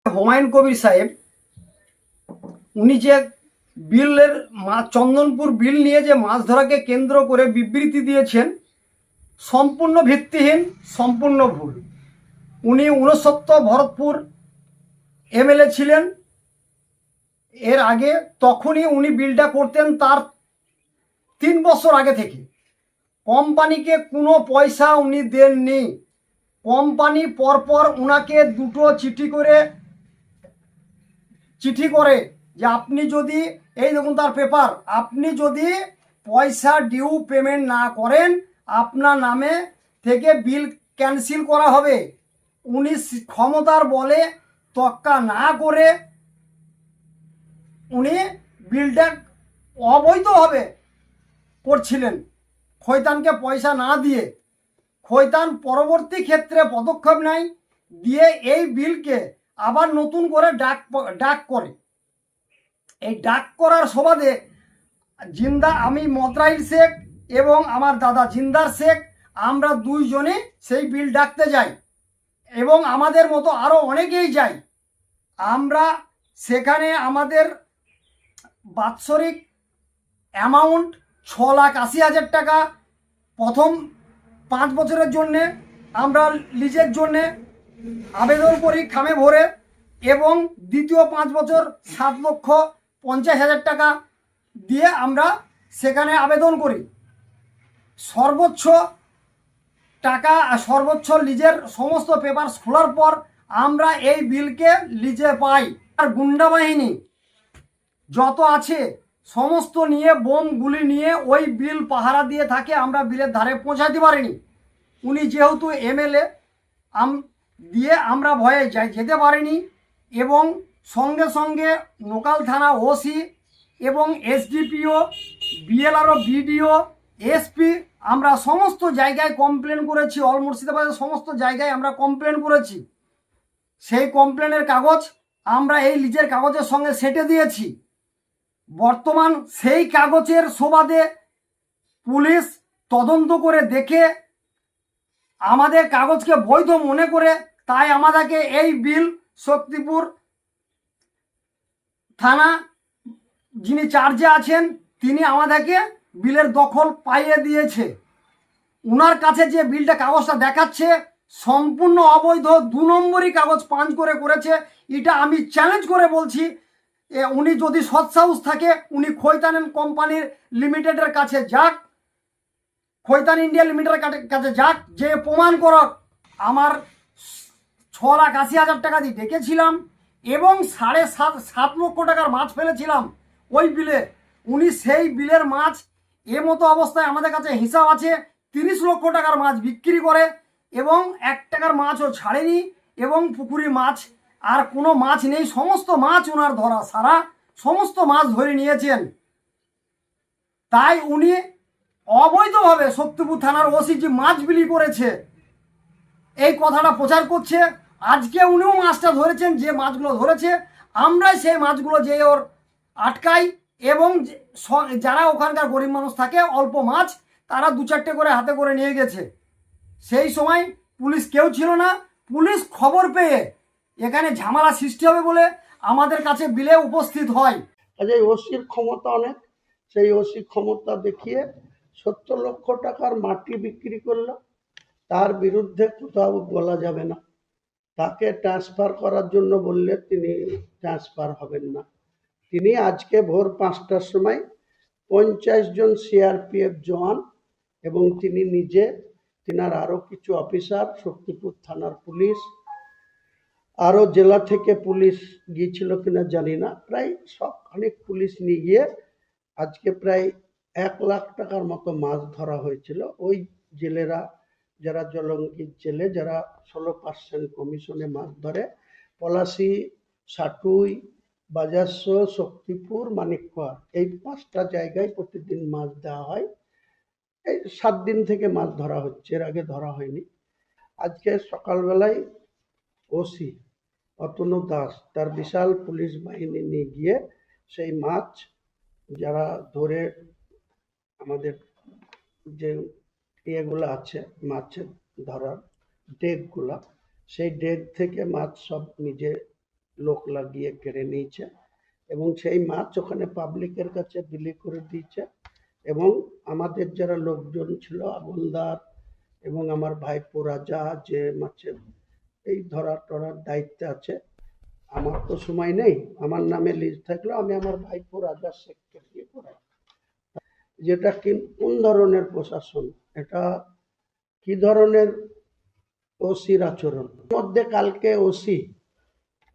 হুমায়ুন কবির সাহেব উনি যে বিলের চন্দনপুর বিল নিয়ে যে মাছ ধরাকে কেন্দ্র করে বিবৃতি দিয়েছেন সম্পূর্ণ ভিত্তিহীন, সম্পূর্ণ ভুল। উনি ৬৯ ভরতপুর এমএলএ ছিলেন এর আগে, তখনই উনি বিলটা করতেন তার ৩ বছর আগে থেকে। কোম্পানিকে কোনো পয়সা উনি দেননি। কোম্পানি পরপর উনাকে দুটো চিঠি করে যে আপনি যদি, এই দেখুন তার পেপার, আপনি যদি পয়সা ডিউ পেমেন্ট না করেন আপনার নামে থেকে বিল ক্যান্সেল করা হবে। উনি ক্ষমতার বলে তক্কা না করে উনি বিলটা অবৈধভাবে করছিলেন খৈতানকে পয়সা না দিয়ে। খৈতান পরবর্তী ক্ষেত্রে পদক্ষেপ নেয়, দিয়ে এই বিলকে আবার নতুন করে ডাক করে। এই ডাক করার সুবাদে আমি মতরাইল শেখ এবং আমার দাদা জিন্দার শেখ, আমরা দুইজনে সেই বিল ডাকতে যাই এবং আমাদের মতো আরও অনেকেই যাই। আমরা সেখানে আমাদের বাৎসরিক অ্যামাউন্ট ৬,৮০,০০০ টাকা প্রথম 5 বছরের জন্যে আমরা লিজের জন্যে আবেদন করি খামে ভরে, এবং দ্বিতীয় 5 বছর 7,50,০০০ টাকা দিয়ে আমরা সেখানে আবেদন করি। সর্বোচ্চ টাকা, সর্বোচ্চ লিজের সমস্ত পেপার খোলার পর আমরা এই বিলকে লিজে পাই। আর গুন্ডা বাহিনী যত আছে সমস্ত নিয়ে, বোম গুলি নিয়ে ওই বিল পাহারা দিয়ে থাকে। আমরা বিলের ধারে পৌঁছাতে পারিনি। উনি যেহেতু এমএলএ দিয়ে আমরা ভয়ে যেতে পারিনি, এবং সঙ্গে সঙ্গে লোকাল থানা ওসি এবং এসডিপিও, বিএলআরও, বিডিও, এসপি, আমরা সমস্ত জায়গায় কমপ্লেন করেছি। অল মুর্শিদাবাদের সমস্ত জায়গায় আমরা কমপ্লেন করেছি। সেই কমপ্লেনের কাগজ আমরা এই লিজের কাগজের সঙ্গে সেটে দিয়েছি। বর্তমান সেই কাগজের সুবাদে পুলিশ তদন্ত করে দেখে আমাদের কাগজকে বৈধ মনে করে, তাই আমাদেরকে এই বিল শক্তিপুর থানা যিনি চার্জে আছেন তিনি আমাদেরকে বিলের দখল পাইয়ে দিয়েছে। উনার কাছে যে বিলটা কাগজটা দেখাচ্ছে সম্পূর্ণ অবৈধ, 2 নম্বরই কাগজ পাঞ্চ করে করেছে। এটা আমি চ্যালেঞ্জ করে বলছি, উনি যদি সৎসাহস থাকে উনি খৈতান কোম্পানির লিমিটেডের কাছে যাক, খৈতান ইন্ডিয়া লিমিটেডের কাছে যাক, যে প্রমাণ করক আমার 6,80,০০০ টাকা দিয়ে ডেকেছিলাম এবং 7.5 লক্ষ টাকার মাছ ফেলেছিলাম ওই বিলে। উনি সেই বিলের মাছ মতো অবস্থায় আমাদের কাছে হিসাব আছে 30 লক্ষ টাকার মাছ বিক্রি করে, এবং 1 টাকার মাছও ছাড়েনি, এবং পুকুরি মাছ আর কোনো মাছ নেই। সমস্ত মাছ ওনার ধরা সারা, সমস্ত মাছ ধরে নিয়েছেন। তাই উনি অবৈধভাবে শক্তিপুর থানার ওসি যে মাছ বিলি করেছে এই কথাটা প্রচার করছে। আজকে উনিও মাছটা ধরেছেন, যে মাছগুলো ধরেছে আমরাই সেই মাছগুলো যে ওর আটকাই, এবং যারা ওখানকার গরিব মানুষ থাকে অল্প মাছ তারা 2-4টে করে হাতে করে নিয়ে গেছে। সেই সময় পুলিশ কেউ ছিল না। পুলিশ খবর পেয়ে এখানে ঝামেলা সৃষ্টি হবে বলে আমাদের কাছে বিলে উপস্থিত হয়। আজ এই ওসির ক্ষমতা অনেক, সেই ওসি ক্ষমতা দেখিয়ে 70 লক্ষ টাকার মাটি বিক্রি করলো। তার বিরুদ্ধে কোথাও বলা যাবে না। তাকে ট্রান্সফার করার জন্য বললে তিনি ট্রান্সফার হবেন না। তিনি আজকে ভোর 5টার সময় 50 জন সিআরপিএফ জওয়ান এবং তিনি নিজে, তিনার আরও কিছু অফিসার, শক্তিপুর থানার পুলিশ, আরও জেলা থেকে পুলিশ গিয়েছিল কিনা জানি না, প্রায় অনেক পুলিশ নিয়ে গিয়ে আজকে প্রায় 1 লাখ টাকার মতো মাছ ধরা হয়েছিল। ওই জেলেরা, যারা জলঙ্গির জেলে, যারা 16% কমিশনে মাছ ধরে, পলাশি, সাটুই, বাজারশ, শক্তিপুর, মানিকপাড়, এই 5টা জায়গায় প্রতিদিন মাছ দেওয়া হয়। এই 7 দিন থেকে মাছ ধরা হচ্ছে, এর আগে ধরা হয়নি। আজকে সকালবেলায় ওসি অতনু দাস তার বিশাল পুলিশ বাহিনী নিয়ে গিয়ে সেই মাছ যারা ধরে, আমাদের যে ইয়েগুলো আছে মাছের ধরার ডেকগুলা, সেই ডেক থেকে মাছ সব নিজে লোক লাগিয়ে কেড়ে নিয়েছে এবং সেই মাছ ওখানে পাবলিকের কাছে বিলি করে দিয়েছে। এবং আমাদের যারা লোকজন ছিল, আগুলদার এবং আমার ভাইপো রাজা, যে মাছের এই ধরা টরার দায়িত্বে আছে, আমার তো সময় নেই, আমার নামে লিজ থাকলেও আমি আমার ভাইপো রাজা শেখকে দিয়ে করাই। যেটা কোন ধরনের প্রশাসন, এটা কি ধরনের ওসির আচরণ? মধ্যে কালকে ওসি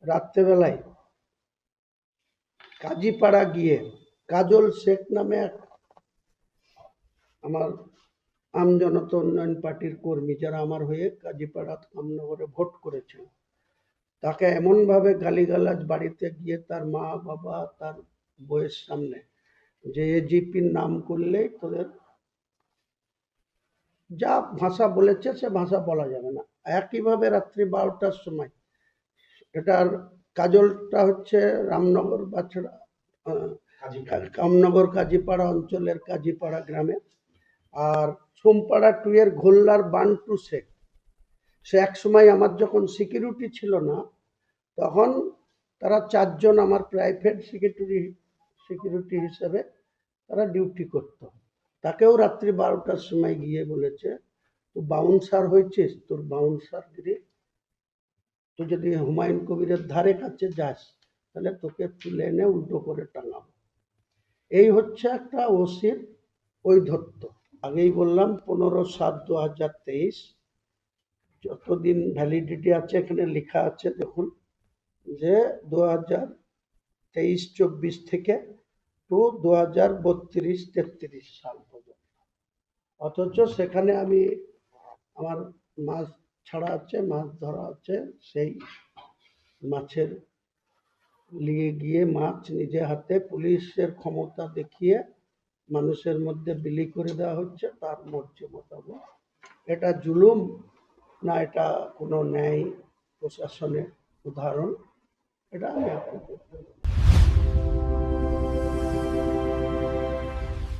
রাত্রেবেলায় কাজীপাড়া গিয়ে কাজল শেখ নামে এক আমার আমজনতা উন্নয়ন পার্টির কর্মী, যারা আমার হয়ে কাজীপাড়া কামনগরে ভোট করেছিল, তাকে এমনভাবে গালিগালাজ বাড়িতে গিয়ে তার মা বাবা তার বইয়ের সামনে, যে এজিপির নাম করলেই তোদের যা ভাষা বলেছে সে ভাষা বলা যাবে না। একইভাবে রাত্রি 12টার সময়, এটার কাজলটা হচ্ছে রামনগর বাছড়া কামনগর কাজীপাড়া অঞ্চলের কাজীপাড়া গ্রামে, আর সোমপাড়া 2 এর ঘোল্লার বান্টু শেখ, সে এক সময় আমার যখন সিকিউরিটি ছিল না, তখন তারা 4 জন আমার প্রাইভেট সিকিউরিটি হিসেবে তারা ডিউটি করত। তাকেও রাত্রি 12টার সময় গিয়ে বলেছে, তুই বাউন্সার হয়েছিস, তোর বাউন্সারগিরি, তুই যদি হুমায়ুন কবিরের ধারে কাছে যাস তাহলে তোকে তুলে এনে উল্টো করে টাঙাবো। এই হচ্ছে একটা ওসির ঔদ্ধত্য। আগেই বললাম 15/7/2023, যতদিন ভ্যালিডিটি আছে এখানে লেখা আছে দেখুন, যে 2023-24 থেকে টু 2032-33 সাল পর্যন্ত। অথচ সেখানে আমি আমার মাছ ছাড়া আছে, মাছ ধরা আছে, সেই মাছের নিয়ে গিয়ে মাছ নিজে হাতে পুলিশের ক্ষমতা দেখিয়ে মানুষের মধ্যে বিলি করে দেওয়া হচ্ছে তার মর্জি মোতাবেক। এটা জুলুম না এটা কোনো ন্যায় প্রশাসনের উদাহরণ, এটা আমি আপনাকে